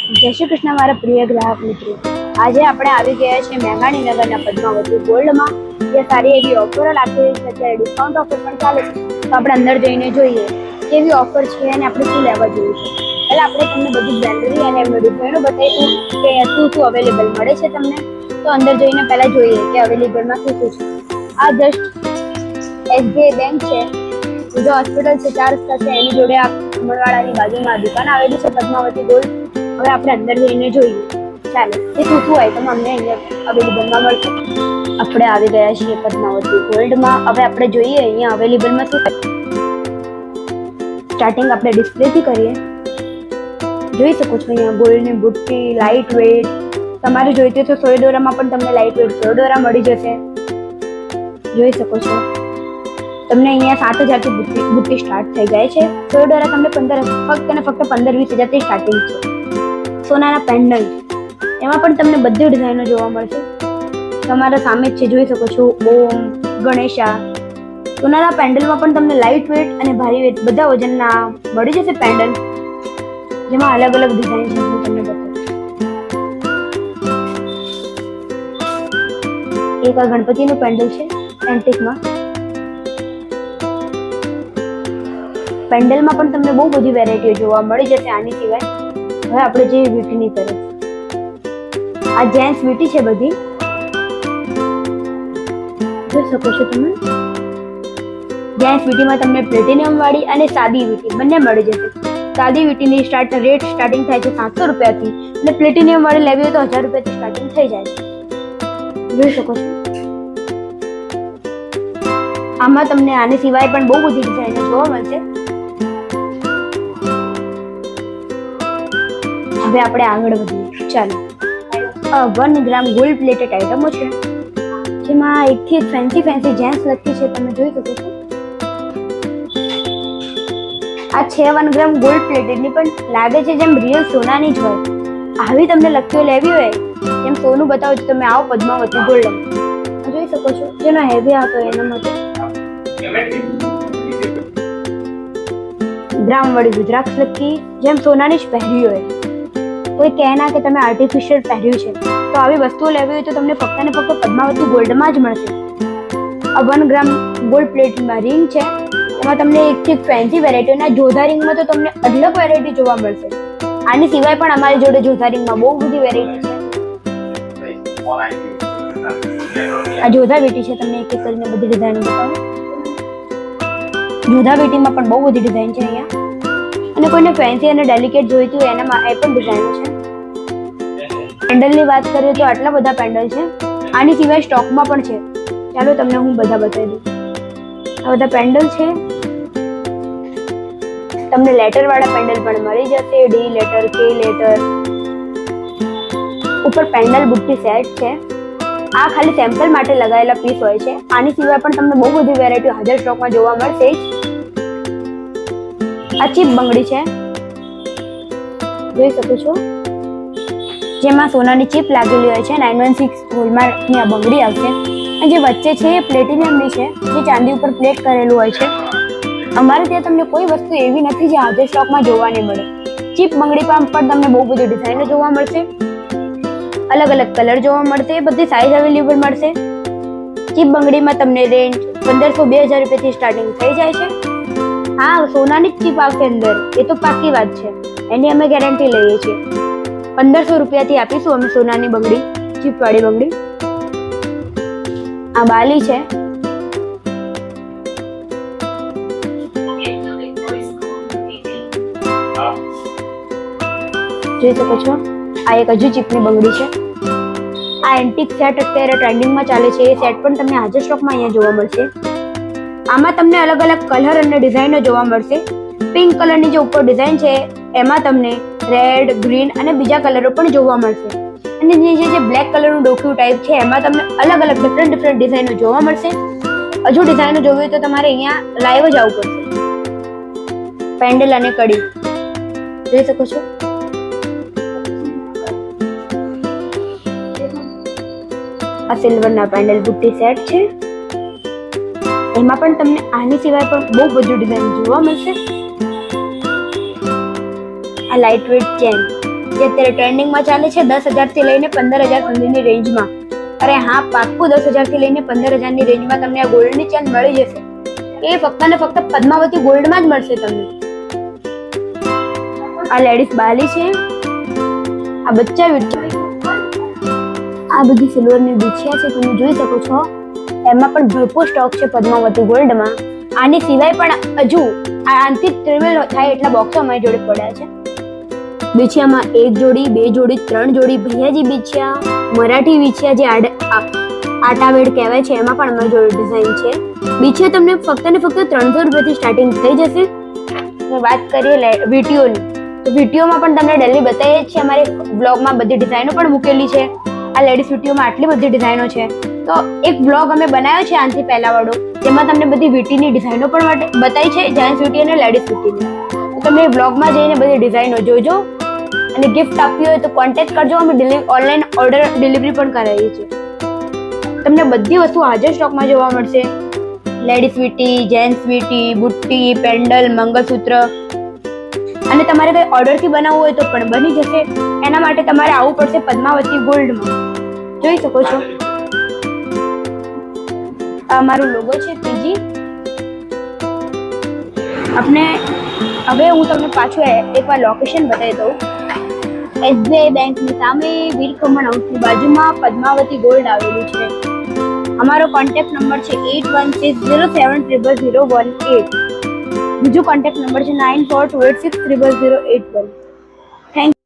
જય શ્રી કૃષ્ણ મારા પ્રિય ગ્રાહક મિત્રો, આજે આપણે આવી ગયા છે મેઘાણીનગરના પદ્માવતી ગોલ્ડમાં, જે સારી એવી ઓફરો રાખી છે. અત્યારે ડિસ્કાઉન્ટ ઓફર પણ ચાલે છે, તો આપણે અંદર જઈને જોઈએ કેવી ઓફર છે અને આપણે શું લેવા જોઈએ છે. પહેલાં આપણે તમને બધી જ્વેલરી અને ડિઝાઇનો બતાવીશું કે શું શું અવેલેબલ મળે છે તમને. તો અંદર જઈને પહેલાં જોઈએ કે અવેલેબલમાં શું શું છે. આ જસ્ટ SBI બેંક છે, બીજો હોસ્પિટલ છે, 4 રસ્તા છે, એની જોડે આ અમરવાડાની બાજુમાં દુકાન આવેલી છે પદ્માવતી ગોલ્ડ. હવે આપણે અંદર જઈને જોઈએ ચાલો એ શું શું આઈટમ અમને અહીંયા અવેલેબલમાં મળશે. આપણે આવી ગયા છીએ પદ્માવતી ગોલ્ડમાં. હવે આપણે જોઈએ અહીંયા અવેલેબલમાં શું. સ્ટાર્ટિંગ આપણે ડિસ્પ્લેથી કરીએ. જોઈ શકો છો અહીંયા ગોલ્ડની બુટ્ટી, લાઇટ વેટ. તમારે જોઈતી તો સોય દોરામાં પણ તમને લાઇટ વેટ સોય દોરા મળી જશે. જોઈ શકો છો તમને અહીંયા 7,000થી બુટ્ટી સ્ટાર્ટ થઈ જાય છે. સોય દોરા તમને ફક્ત 15-20 હજારથી સ્ટાર્ટિંગ છે. સોનાના પેન્ડલ, એમાં પણ તમને બધી ડિઝાઇનો જોવા મળશે. તમારા સામે જ છે, જોઈ શકો છો ઓમ, ગણેશા. સોનાના પેન્ડલમાં પણ તમને લાઇટ વેટ અને ભારી વેટ બધા વજનના મળી જશે પેન્ડલ, જેમાં અલગ અલગ ડિઝાઇન છે. હું તમને બતાવું. એક આ ગણપતિનું પેન્ડલ છે એન્ટિકમાં. પેન્ડલમાં પણ તમને બહુ બધી વેરાયટીઓ જોવા મળી જશે. આની સિવાય હવે આપણે જે વીટીની તરફ, આ જેન્ટ્સ વીટી છે બધી, જોઈ શકો છો તમે. જેન્ટ્સ વીટીમાં તમને પ્લેટિનિયમ વાળી અને સાદી વીટી બંને મળી જશે. સાદી વીટીની રેટ સ્ટાર્ટિંગ થાય છે 700 રૂપિયાથી, અને પ્લેટિનિયમ વાળી લેવી હોય તો 1000 રૂપિયાથી સ્ટાર્ટિંગ થઈ જાય છે. જોઈ શકો છો આમાં તમને આની સિવાય પણ બહુ બધી ડિઝાઇનો જોવા મળશે. હવે આપણે આગળ વધીએ ચાલો. 1 ગ્રામ ગોલ્ડ પ્લેટેડ આઇટમો છે, જેમાં એકથી એક ફેન્સી જેન્ટ્સ લખી છે, તમે જોઈ શકો છો. આ છે 1 ગ્રામ ગોલ્ડ પ્લેટેડની, પણ લાગે છે જેમ રિયલ સોનાની જ હોય. આવી તમને લખીઓ લેવી હોય જેમ સોનું બતાવો છો, તમે આવો પદ્માવતી ગોલ્ડ જોઈ શકો છો. જેનો હેવી આવતો એના માટે ગ્રામ વાળી રુદ્રાક્ષ લખી જેમ સોનાની જ પહેરી હોય. કોઈ કહેના કે તમે આર્ટિફિશિયલ પહેર્યું છે, તો આવી વસ્તુઓ લેવી હોય તો તમને ફક્ત ને ફક્ત પદ્માવતી ગોલ્ડમાં જ મળશે. આ 1 ગ્રામ ગોલ્ડ પ્લેટમાં રિંગ છે, એમાં તમને એકથી એક ફેન્સી વેરાયટી, અને જોધા રિંગમાં તો તમને અલગ વેરાયટી જોવા મળશે. આની સિવાય પણ અમારી જોડે જોધા રિંગમાં બહુ બધી વેરાયટી છે. આ જોધા વીટી છે, તમને એક એક કરીને બધી ડિઝાઇન બતાવું. જોધા વીટીમાં પણ બહુ બધી ડિઝાઇન છે અહીંયા, અને કોઈને ફેન્સી અને ડેલિકેટ જોઈતી હોય એનામાં એ પણ ડિઝાઇનો છે. પેન્ડલની વાત કરીએ તો આટલા બધા પેન્ડલ છે. આની સિવાય સ્ટોકમાં પણ છે. ચાલો તમને હું બધા બતાવી દઉં. આ બધા પેન્ડલ છે. તમને લેટર વાળા પેન્ડલ પણ મળી જશે. ડી લેટર, કે લેટર. ઉપર પેન્ડલ બુટ્ટી સેટ છે. આ ખાલી સેમ્પલ માટે લગાવેલા પીસ હોય છે. આની સિવાય પણ તમને બહુ બધી વેરાયટી હાજર સ્ટોકમાં જોવા મળશે. આ ચીપ બંગડી છે, જોઈ શકો છો, જેમાં સોનાની ચીપ લાગેલી હોય છે. 916 હોલમાર્કની આ બંગડી આવશે. અને જે વચ્ચે છે એ પ્લેટિનિયમની છે, જે ચાંદી ઉપર પ્લેટ કરેલું હોય છે. અમારે ત્યાં તમને કોઈ વસ્તુ એવી નથી જે હાજર સ્ટોકમાં જોવા નહીં મળે. ચીપ બંગડી પણ તમને બહુ બધી ડિઝાઇનો જોવા મળશે, અલગ અલગ કલર જોવા મળશે, બધી સાઇઝ અવેલેબલ મળશે. ચીપ બંગડીમાં તમને રેન્જ 1500-2000 રૂપિયાથી સ્ટાર્ટિંગ થઈ જાય છે. હા, સોનાની જ ચીપ આવશે અંદર, એ તો પાકી વાત છે, એની અમે ગેરંટી લઈએ છીએ. 1500 રૂપિયાથી આપીશું અમે સોનાની બંગડી, ચીપ વાળી બંગડી. આ બાલી છે, જોઈ શકો છો. આ એક હજુ ચીપની બંગડી છે. આ એન્ટિક સેટ અત્યારે ટ્રેન્ડિંગમાં ચાલે છે, એ સેટ પણ તમને હાજર સ્ટોકમાં અહીંયા જોવા મળશે. આમાં તમને અલગ અલગ કલર અને ડિઝાઇનો જોવા મળશે. પિંક કલરની જે ઉપર ડિઝાઇન છે એમાં તમને રેડ, ગ્રીન અને બીજા કલરો પણ જોવા મળશે. અને જે બ્લેક કલરનું ડોક્યુ ટાઈપ છે એમાં તમને અલગ અલગ ડિફરન્ટ ડિઝાઇનો જોવા મળશે. હજુ ડિઝાઇનો જોવી હોય તો તમારે અહીંયા લાઈવ જ આવવું પડશે. પેન્ડલ અને કડી જોઈ શકો છો. આ સિલ્વરના પેન્ડલ બુટ્ટી સેટ છે. એમાં પણ તમને આની સિવાય પણ બહુ બધી ડિઝાઇન જોવા મળશે. આ લાઇટ વેટ ચેન, જે અત્યારે ટ્રેન્ડિંગમાં ચાલે છે 10,000 થી લઈને 15,000 સુધીની રેન્જમાં. અરે હા, પાક્કું 10,000 થી લઈને 15,000 ની રેન્જમાં તમને આ ગોલ્ડની ચેન મળી જશે. એ ફક્ત ને ફક્ત પદ્માવતી ગોલ્ડમાં જ મળશે તમને. આ લેડીઝ બાલી છે, આ બચ્ચા આ બધી સિલ્વરની બીછિયા છે, તમે જોઈ શકો છો. એમાં પણ ભરપૂર સ્ટોક છે પદ્માવતી ગોલ્ડમાં. આની સિવાય પણ હજુ આનાથી ટ્રિવેલ થાય એટલા બોક્સો અમારી જોડે પડ્યા છે. બીછિયામાં 1 જોડી, 2 જોડી, 3 જોડી ભૈયાજી બીછિયા, મરાઠી બીછિયા જે આટાવેડ કહેવાય છે, એમાં પણ અમારી જોડે ડિઝાઇન છે. બીછિયા તમને ફક્ત ને ફક્ત 300 રૂપિયાથી સ્ટાર્ટિંગ થઈ જશે. વાત કરીએ વીટીઓની, તો વીટીઓમાં પણ તમને ડેલી બતાવીએ છીએ. અમારી બ્લોગમાં બધી ડિઝાઇનો પણ મૂકેલી છે. આ લેડીઝ વીટીઓમાં આટલી બધી ડિઝાઇનો છે. તો એક બ્લોગ અમે બનાવ્યો છે આનાથી પહેલા વાળો, જેમાં તમને બધી વીટીની ડિઝાઇનો પણ બતાવી છે, જેન્ટ્સ વીટી અને લેડીઝ વીટીની. તો તમે બ્લોગમાં જઈને બધી ડિઝાઇનો જોજો અને ગિફ્ટ આપવી હોય તો કોન્ટેક્ટ કરજો. અમે ઓનલાઈન ઓર્ડર ડિલિવરી પણ કરાવીએ છીએ. તમને બધી વસ્તુ હાજર સ્ટોકમાં જોવા મળશે. લેડીઝ વીટી, જેન્ટ્સ વીટી, બુટ્ટી, પેન્ડલ, મંગળસૂત્ર. અને તમારે કંઈ ઓર્ડરથી બનાવવું હોય તો પણ બની જશે. એના માટે તમારે આવવું પડશે પદ્માવતી ગોલ્ડમાં. જોઈ શકો છો, આ અમારો લોગો છે પીજી. આપણે હવે હું તમને પાછું એકવાર લોકેશન બતાવી દઉં. SBI બેંકની સામે વીર ખમણ હાઉસની બાજુમાં પદ્માવતી ગોલ્ડ આવેલું છે. અમારો કોન્ટેક્ટ નંબર છે 8160700018. બીજો કોન્ટેક્ટ નંબર છે 9428600081. Thank you.